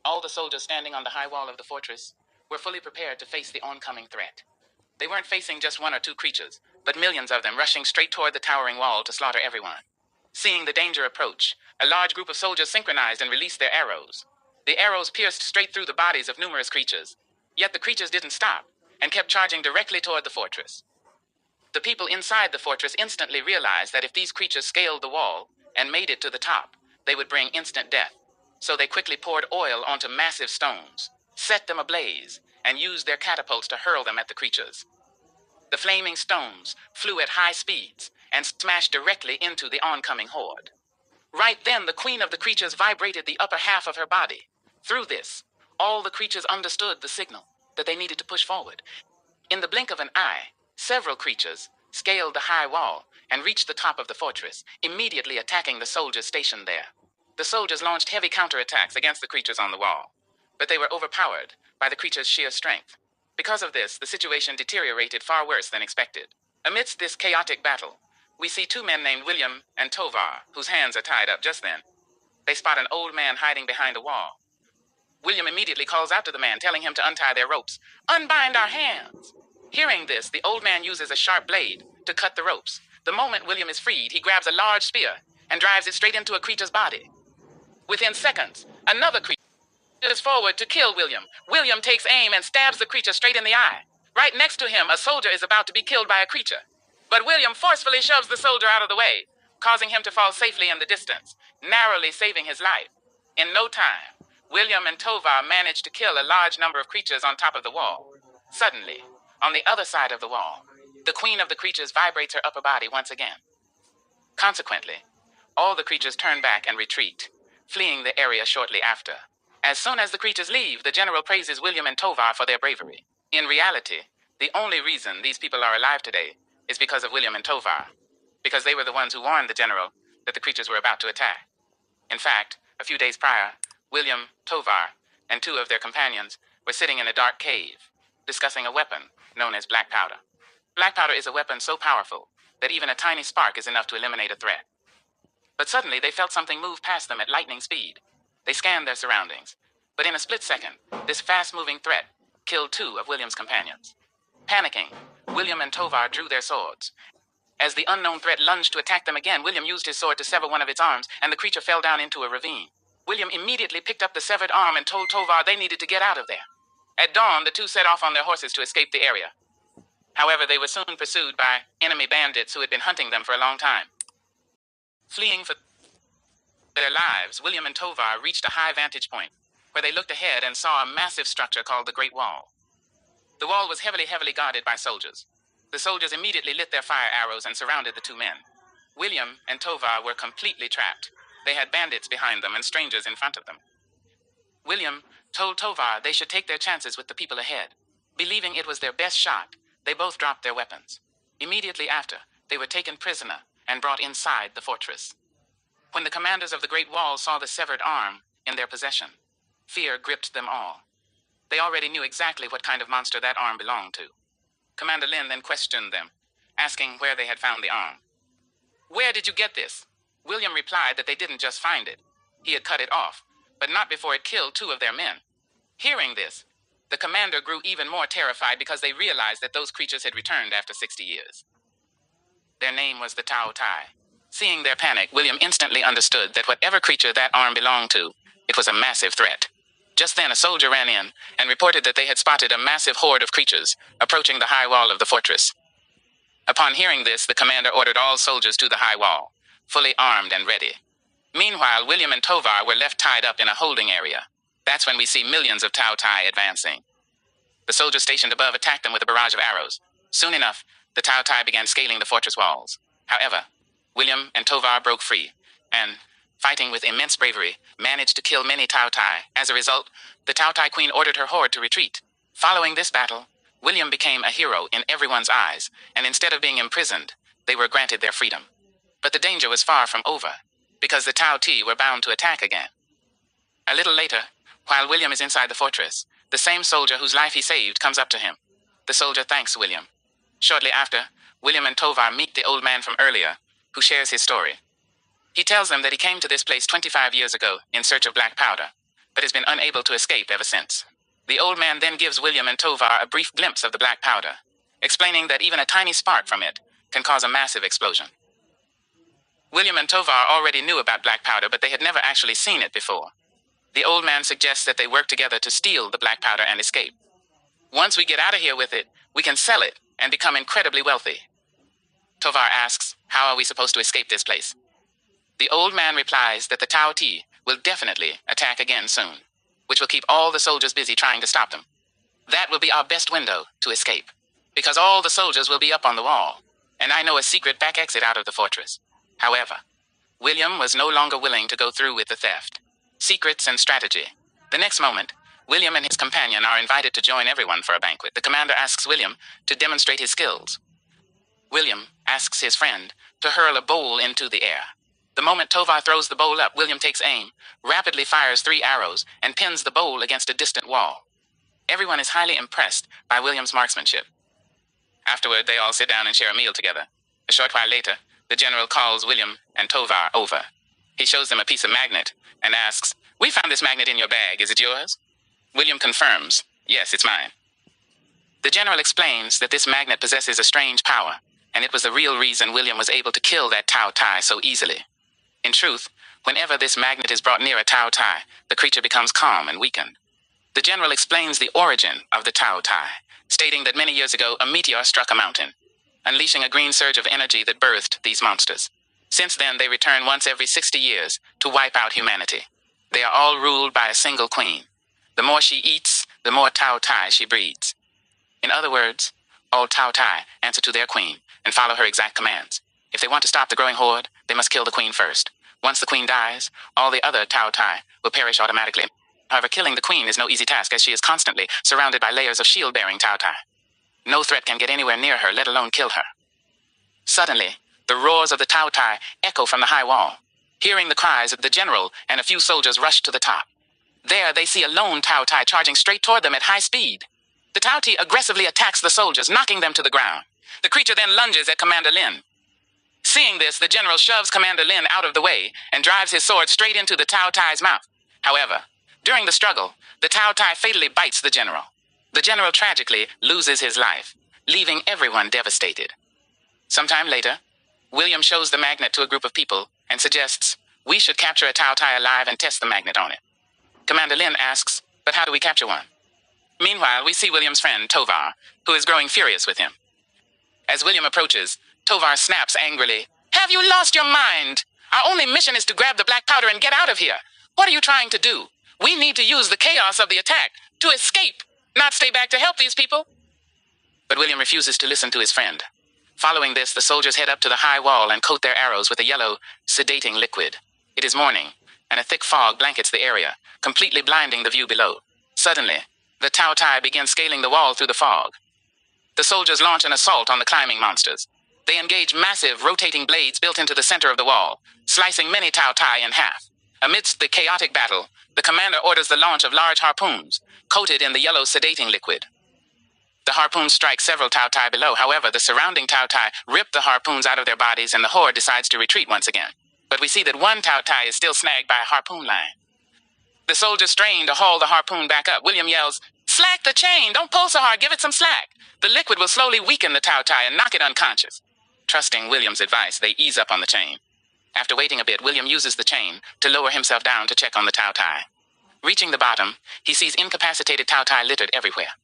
All the soldiers standing on the high wall of the fortress were fully prepared to face the oncoming threat. They weren't facing just one or two creatures, but millions of them rushing straight toward the towering wall to slaughter everyone. Seeing the danger approach, a large group of soldiers synchronized and released their arrows. The arrows pierced straight through the bodies of numerous creatures. Yet the creatures didn't stop and kept charging directly toward the fortress. The people inside the fortress instantly realized that if these creatures scaled the wall and made it to the top, they would bring instant death. So they quickly poured oil onto massive stones, set them ablaze, and used their catapults to hurl them at the creatures. The flaming stones flew at high speeds and smashed directly into the oncoming horde. Right then, the queen of the creatures vibrated the upper half of her body. Through this, all the creatures understood the signal that they needed to push forward. In the blink of an eye, several creatures scaled the high wall and reached the top of the fortress, immediately attacking the soldiers stationed there. The soldiers launched heavy counterattacks against the creatures on the wall, but they were overpowered by the creatures' sheer strength. Because of this, the situation deteriorated far worse than expected. Amidst this chaotic battle, we see two men named Willem and Tovar, whose hands are tied up just then. They spot an old man hiding behind a wall. William immediately calls out to the man, telling him to untie their ropes. "Unbind our hands!" Hearing this, the old man uses a sharp blade to cut the ropes. The moment William is freed, he grabs a large spear and drives it straight into a creature's body. Within seconds, another creature is forward to kill William. William takes aim and stabs the creature straight in the eye. Right next to him, a soldier is about to be killed by a creature. But William forcefully shoves the soldier out of the way, causing him to fall safely in the distance, narrowly saving his life. In no time, William and Tovar managed to kill a large number of creatures on top of the wall. Suddenly, on the other side of the wall, the queen of the creatures vibrates her upper body once again. Consequently, all the creatures turn back and retreat, fleeing the area shortly after. As soon as the creatures leave, the general praises William and Tovar for their bravery. In reality, the only reason these people are alive today is because of William and Tovar, because they were the ones who warned the general that the creatures were about to attack. In fact, a few days prior, William, Tovar, and two of their companions were sitting in a dark cave, discussing a weapon known as black powder. Black powder is a weapon so powerful that even a tiny spark is enough to eliminate a threat. But suddenly they felt something move past them at lightning speed. They scanned their surroundings, but in a split second, this fast-moving threat killed two of William's companions. Panicking, William and Tovar drew their swords. As the unknown threat lunged to attack them again, William used his sword to sever one of its arms, and the creature fell down into a ravine. William immediately picked up the severed arm and told Tovar they needed to get out of there. At dawn, the two set off on their horses to escape the area. However, they were soon pursued by enemy bandits who had been hunting them for a long time. Fleeing for their lives, William and Tovar reached a high vantage point, where they looked ahead and saw a massive structure called the Great Wall. The wall was heavily guarded by soldiers. The soldiers immediately lit their fire arrows and surrounded the two men. William and Tovar were completely trapped. They had bandits behind them and strangers in front of them. William told Tovar they should take their chances with the people ahead. Believing it was their best shot, they both dropped their weapons. Immediately after, they were taken prisoner and brought inside the fortress. When the commanders of the Great Wall saw the severed arm in their possession, fear gripped them all. They already knew exactly what kind of monster that arm belonged to. Commander Lin then questioned them, asking where they had found the arm. "Where did you get this?" William replied that they didn't just find it. He had cut it off, but not before it killed two of their men. Hearing this, the commander grew even more terrified because they realized that those creatures had returned after 60 years. Their name was the Tao Tai. Seeing their panic, William instantly understood that whatever creature that arm belonged to, it was a massive threat. Just then, a soldier ran in and reported that they had spotted a massive horde of creatures approaching the high wall of the fortress. Upon hearing this, the commander ordered all soldiers to the high wall, fully armed and ready. Meanwhile, William and Tovar were left tied up in a holding area. That's when we see millions of Tao Tai advancing. The soldiers stationed above attacked them with a barrage of arrows. Soon enough, the Tao Tai began scaling the fortress walls. However, William and Tovar broke free, and, fighting with immense bravery, managed to kill many Tao Tai. As a result, the Tao Tai queen ordered her horde to retreat. Following this battle, William became a hero in everyone's eyes, and instead of being imprisoned, they were granted their freedom. But the danger was far from over, because the Tao Tai were bound to attack again. A little later, while William is inside the fortress, the same soldier whose life he saved comes up to him. The soldier thanks William. Shortly after, William and Tovar meet the old man from earlier, who shares his story. He tells them that he came to this place 25 years ago in search of black powder, but has been unable to escape ever since. The old man then gives William and Tovar a brief glimpse of the black powder, explaining that even a tiny spark from it can cause a massive explosion. William and Tovar already knew about black powder, but they had never actually seen it before. The old man suggests that they work together to steal the black powder and escape. Once we get out of here with it, we can sell it and become incredibly wealthy. Tovar asks, how are we supposed to escape this place? The old man replies that the Tao Ti will definitely attack again soon, which will keep all the soldiers busy trying to stop them. That will be our best window to escape, because all the soldiers will be up on the wall, and I know a secret back exit out of the fortress. However, William was no longer willing to go through with the theft. Secrets and strategy. The next moment, William and his companion are invited to join everyone for a banquet. The commander asks William to demonstrate his skills. William asks his friend to hurl a bowl into the air. The moment Tovar throws the bowl up, William takes aim, rapidly fires 3 arrows, and pins the bowl against a distant wall. Everyone is highly impressed by William's marksmanship. Afterward, they all sit down and share a meal together. A short while later, the general calls William and Tovar over. He shows them a piece of magnet and asks, "We found this magnet in your bag. Is it yours?" William confirms, "Yes, it's mine." The general explains that this magnet possesses a strange power, and it was the real reason William was able to kill that Tao Tai so easily. In truth, whenever this magnet is brought near a Tao Tai, the creature becomes calm and weakened. The general explains the origin of the Tao Tai, stating that many years ago a meteor struck a mountain, unleashing a green surge of energy that birthed these monsters. Since then, they return once every 60 years to wipe out humanity. They are all ruled by a single queen. The more she eats, the more Tao Tai she breeds. In other words, all Tao Tai answer to their queen and follow her exact commands. If they want to stop the growing horde, they must kill the queen first. Once the queen dies, all the other Tao Tai will perish automatically. However, killing the queen is no easy task, as she is constantly surrounded by layers of shield-bearing Tao Tai. No threat can get anywhere near her, let alone kill her. Suddenly, the roars of the Tao Tai echo from the high wall. Hearing the cries, the general and a few soldiers rush to the top. There, they see a lone Tao Tai charging straight toward them at high speed. The Tao Tai aggressively attacks the soldiers, knocking them to the ground. The creature then lunges at Commander Lin. Seeing this, the general shoves Commander Lin out of the way and drives his sword straight into the Tao Tai's mouth. However, during the struggle, the Tao Tai fatally bites the general. The general tragically loses his life, leaving everyone devastated. Sometime later, William shows the magnet to a group of people and suggests we should capture a Tao Tai alive and test the magnet on it. Commander Lin asks, but how do we capture one? Meanwhile, we see William's friend, Tovar, who is growing furious with him. As William approaches, Tovar snaps angrily, "Have you lost your mind? Our only mission is to grab the black powder and get out of here. What are you trying to do? We need to use the chaos of the attack to escape, not stay back to help these people." But William refuses to listen to his friend. Following this, the soldiers head up to the high wall and coat their arrows with a yellow, sedating liquid. It is morning, and a thick fog blankets the area, completely blinding the view below. Suddenly, the Tao Tai begin scaling the wall through the fog. The soldiers launch an assault on the climbing monsters. They engage massive, rotating blades built into the center of the wall, slicing many Tao Tai in half. Amidst the chaotic battle, the commander orders the launch of large harpoons, coated in the yellow sedating liquid. The harpoons strike several Tao Tai below. However, the surrounding Tao Tai rip the harpoons out of their bodies, and the horde decides to retreat once again. But we see that one Tao Tai is still snagged by a harpoon line. The soldiers strain to haul the harpoon back up. William yells, "Slack the chain! Don't pull so hard! Give it some slack! The liquid will slowly weaken the Tao Tai and knock it unconscious." Trusting William's advice, they ease up on the chain. After waiting a bit, William uses the chain to lower himself down to check on the Tao Tai. Reaching the bottom, he sees incapacitated Tao Tai littered everywhere.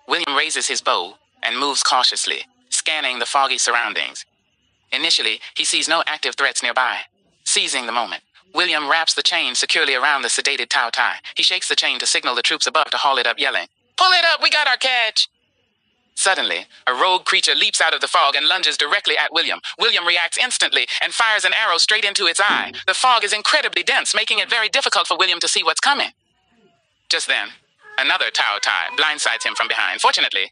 William raises his bow and moves cautiously, scanning the foggy surroundings. Initially, he sees no active threats nearby. Seizing the moment, William wraps the chain securely around the sedated Tao Tai. He shakes the chain to signal the troops above to haul it up, yelling, "Pull it up, we got our catch!" Suddenly, a rogue creature leaps out of the fog and lunges directly at William. William reacts instantly and fires an arrow straight into its eye. The fog is incredibly dense, making it very difficult for William to see what's coming. Just then, another Tao Tai blindsides him from behind. Fortunately,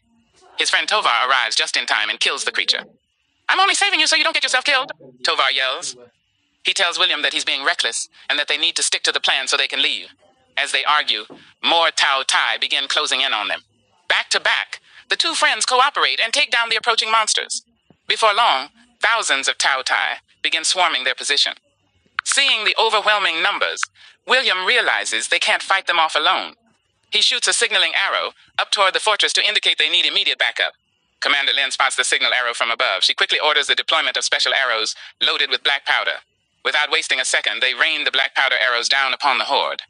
his friend Tovar arrives just in time and kills the creature. "I'm only saving you so you don't get yourself killed," Tovar yells. He tells William that he's being reckless and that they need to stick to the plan so they can leave. As they argue, more Tao Tai begin closing in on them. Back to back, the two friends cooperate and take down the approaching monsters. Before long, thousands of Tao Tai begin swarming their position. Seeing the overwhelming numbers, William realizes they can't fight them off alone. He shoots a signaling arrow up toward the fortress to indicate they need immediate backup. Commander Lin spots the signal arrow from above. She quickly orders the deployment of special arrows loaded with black powder. Without wasting a second, they rain the black powder arrows down upon the horde.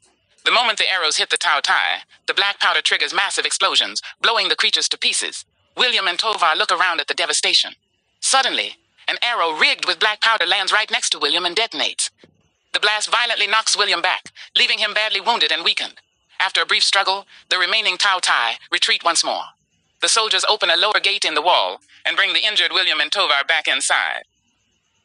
The moment the arrows hit the Tao Tai, the black powder triggers massive explosions, blowing the creatures to pieces. William and Tovar look around at the devastation. Suddenly, an arrow rigged with black powder lands right next to William and detonates. The blast violently knocks William back, leaving him badly wounded and weakened. After a brief struggle, the remaining Tao Tai retreat once more. The soldiers open a lower gate in the wall and bring the injured William and Tovar back inside.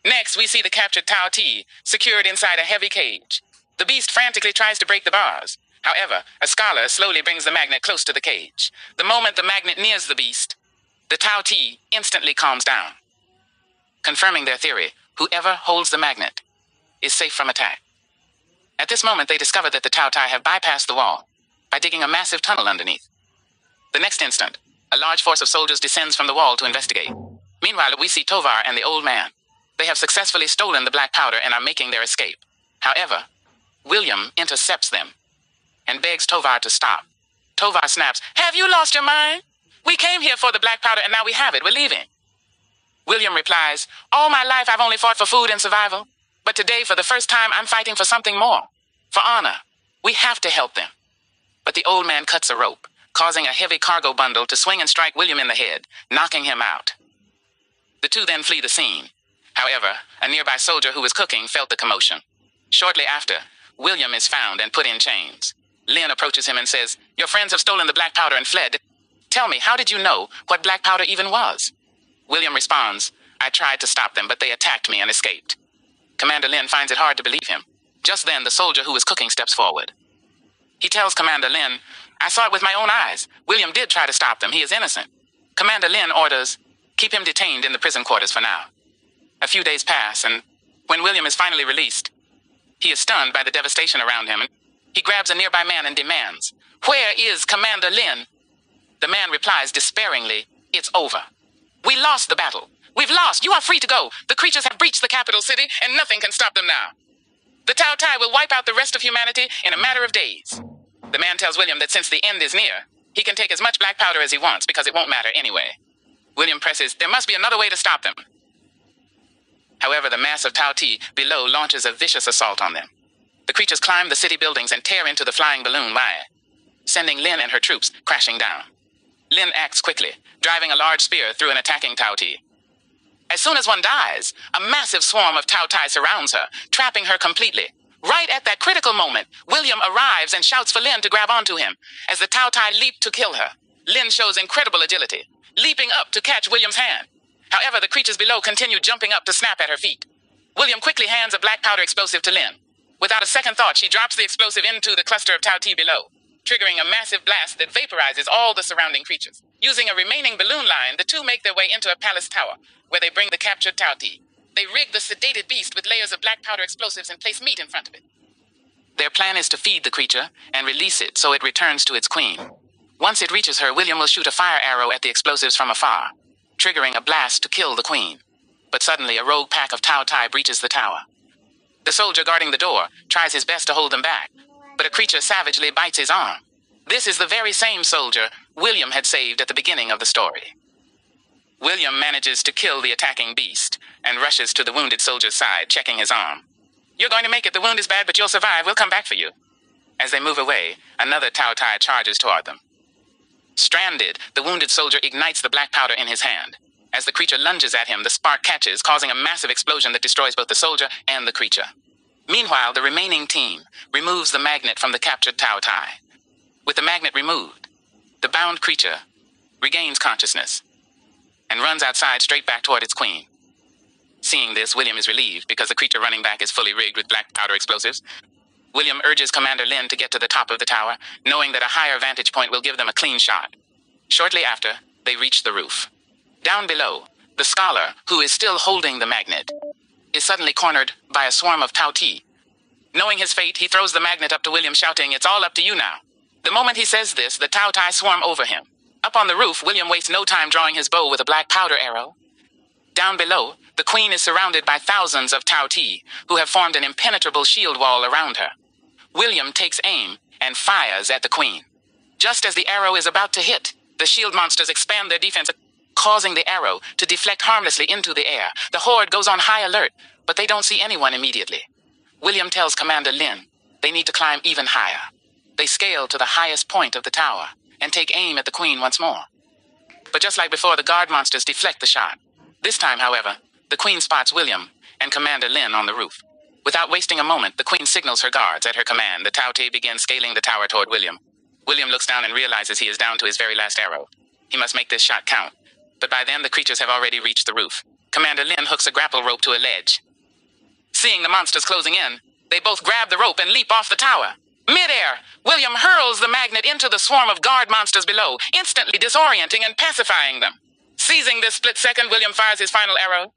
Next, we see the captured Tao Ti secured inside a heavy cage. The beast frantically tries to break the bars. However, a scholar slowly brings the magnet close to the cage. The moment the magnet nears the beast, the Tao Ti instantly calms down. Confirming their theory, whoever holds the magnet is safe from attack. At this moment, they discover that the Tao Tai have bypassed the wall by digging a massive tunnel underneath. The next instant, a large force of soldiers descends from the wall to investigate. Meanwhile, we see Tovar and the old man. They have successfully stolen the black powder and are making their escape. However, William intercepts them and begs Tovar to stop. Tovar snaps, "Have you lost your mind? We came here for the black powder and now we have it. We're leaving." William replies, "All my life I've only fought for food and survival. But today, for the first time, I'm fighting for something more. For honor. We have to help them." But the old man cuts a rope, causing a heavy cargo bundle to swing and strike William in the head, knocking him out. The two then flee the scene. However, a nearby soldier who was cooking felt the commotion. Shortly after, William is found and put in chains. Lin approaches him and says, "Your friends have stolen the black powder and fled. Tell me, how did you know what black powder even was?" William responds, "I tried to stop them, but they attacked me and escaped." Commander Lin finds it hard to believe him. Just then, the soldier who was cooking steps forward. He tells Commander Lin, "I saw it with my own eyes. William did try to stop them. He is innocent." Commander Lin orders, "Keep him detained in the prison quarters for now." A few days pass, and when William is finally released, he is stunned by the devastation around him, and he grabs a nearby man and demands, "Where is Commander Lin?" The man replies despairingly, "It's over. We lost the battle. We've lost. You are free to go. The creatures have breached the capital city, and nothing can stop them now. The Tao Tai will wipe out the rest of humanity in a matter of days." The man tells William that since the end is near, he can take as much black powder as he wants because it won't matter anyway. William presses, "There must be another way to stop them." However, the mass of Tao Ti below launches a vicious assault on them. The creatures climb the city buildings and tear into the flying balloon wire, sending Lin and her troops crashing down. Lin acts quickly, driving a large spear through an attacking Tao Ti. As soon as one dies, a massive swarm of Tao Tai surrounds her, trapping her completely. Right at that critical moment, William arrives and shouts for Lin to grab onto him. As the Tao Tai leap to kill her, Lin shows incredible agility, leaping up to catch William's hand. However, the creatures below continue jumping up to snap at her feet. William quickly hands a black powder explosive to Lin. Without a second thought, she drops the explosive into the cluster of Tao Ti below, triggering a massive blast that vaporizes all the surrounding creatures. Using a remaining balloon line, the two make their way into a palace tower, where they bring the captured Tao Ti. They rig the sedated beast with layers of black powder explosives and place meat in front of it. Their plan is to feed the creature and release it so it returns to its queen. Once it reaches her, William will shoot a fire arrow at the explosives from afar, triggering a blast to kill the queen. But suddenly, a rogue pack of Tao Tai breaches the tower. The soldier guarding the door tries his best to hold them back, but a creature savagely bites his arm. This is the very same soldier William had saved at the beginning of the story. William manages to kill the attacking beast and rushes to the wounded soldier's side, checking his arm. "You're going to make it. The wound is bad, but you'll survive. We'll come back for you." As they move away, another Tao Tai charges toward them. Stranded, the wounded soldier ignites the black powder in his hand. As the creature lunges at him, the spark catches, causing a massive explosion that destroys both the soldier and the creature. Meanwhile, the remaining team removes the magnet from the captured Tao Tai. With the magnet removed, the bound creature regains consciousness and runs outside straight back toward its queen. Seeing this, William is relieved because the creature running back is fully rigged with black powder explosives. William urges Commander Lin to get to the top of the tower, knowing that a higher vantage point will give them a clean shot. Shortly after, they reach the roof. Down below, the scholar, who is still holding the magnet, is suddenly cornered by a swarm of Tao Ti. Knowing his fate, he throws the magnet up to William, shouting, "It's all up to you now." The moment he says this, the Tao Tai swarm over him. Up on the roof, William wastes no time drawing his bow with a black powder arrow. Down below, the queen is surrounded by thousands of Tao Ti, who have formed an impenetrable shield wall around her. William takes aim and fires at the Queen. Just as the arrow is about to hit, the shield monsters expand their defense, causing the arrow to deflect harmlessly into the air. The Horde goes on high alert, but they don't see anyone immediately. William tells Commander Lin they need to climb even higher. They scale to the highest point of the tower and take aim at the Queen once more. But just like before, the guard monsters deflect the shot. This time, however, the Queen spots William and Commander Lin on the roof. Without wasting a moment, the Queen signals her guards. At her command, the Taote begins scaling the tower toward William. William looks down and realizes he is down to his very last arrow. He must make this shot count. But by then, the creatures have already reached the roof. Commander Lin hooks a grapple rope to a ledge. Seeing the monsters closing in, they both grab the rope and leap off the tower. Mid-air, William hurls the magnet into the swarm of guard monsters below, instantly disorienting and pacifying them. Seizing this split second, William fires his final arrow.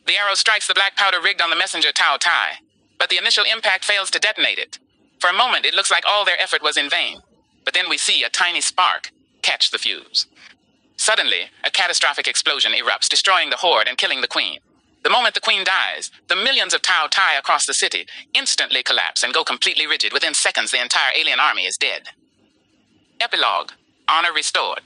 The arrow strikes the black powder rigged on the messenger Tao Tai, but the initial impact fails to detonate it. For a moment, it looks like all their effort was in vain. But then we see a tiny spark catch the fuse. Suddenly, a catastrophic explosion erupts, destroying the Horde and killing the Queen. The moment the Queen dies, the millions of Tao Tai across the city instantly collapse and go completely rigid. Within seconds, the entire alien army is dead. Epilogue. Honor restored.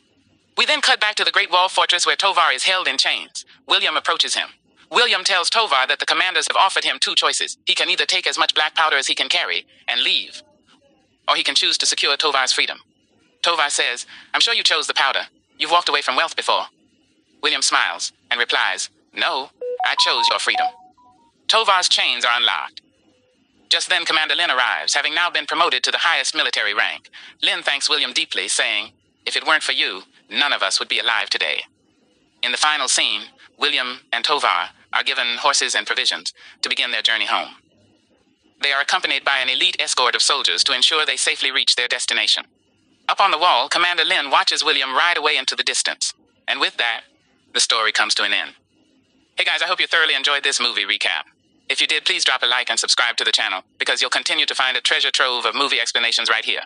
We then cut back to the Great Wall Fortress where Tovar is held in chains. William approaches him. William tells Tovar that the commanders have offered him two choices. He can either take as much black powder as he can carry and leave, or he can choose to secure Tovar's freedom. Tovar says, "I'm sure you chose the powder. You've walked away from wealth before." William smiles and replies, "No, I chose your freedom." Tovar's chains are unlocked. Just then, Commander Lin arrives, having now been promoted to the highest military rank. Lin thanks William deeply, saying, "If it weren't for you, none of us would be alive today." In the final scene, William and Tovar are given horses and provisions to begin their journey home. They are accompanied by an elite escort of soldiers to ensure they safely reach their destination. Up on the wall, Commander Lin watches William ride away into the distance. And with that, the story comes to an end. Hey guys, I hope you thoroughly enjoyed this movie recap. If you did, please drop a like and subscribe to the channel, because you'll continue to find a treasure trove of movie explanations right here.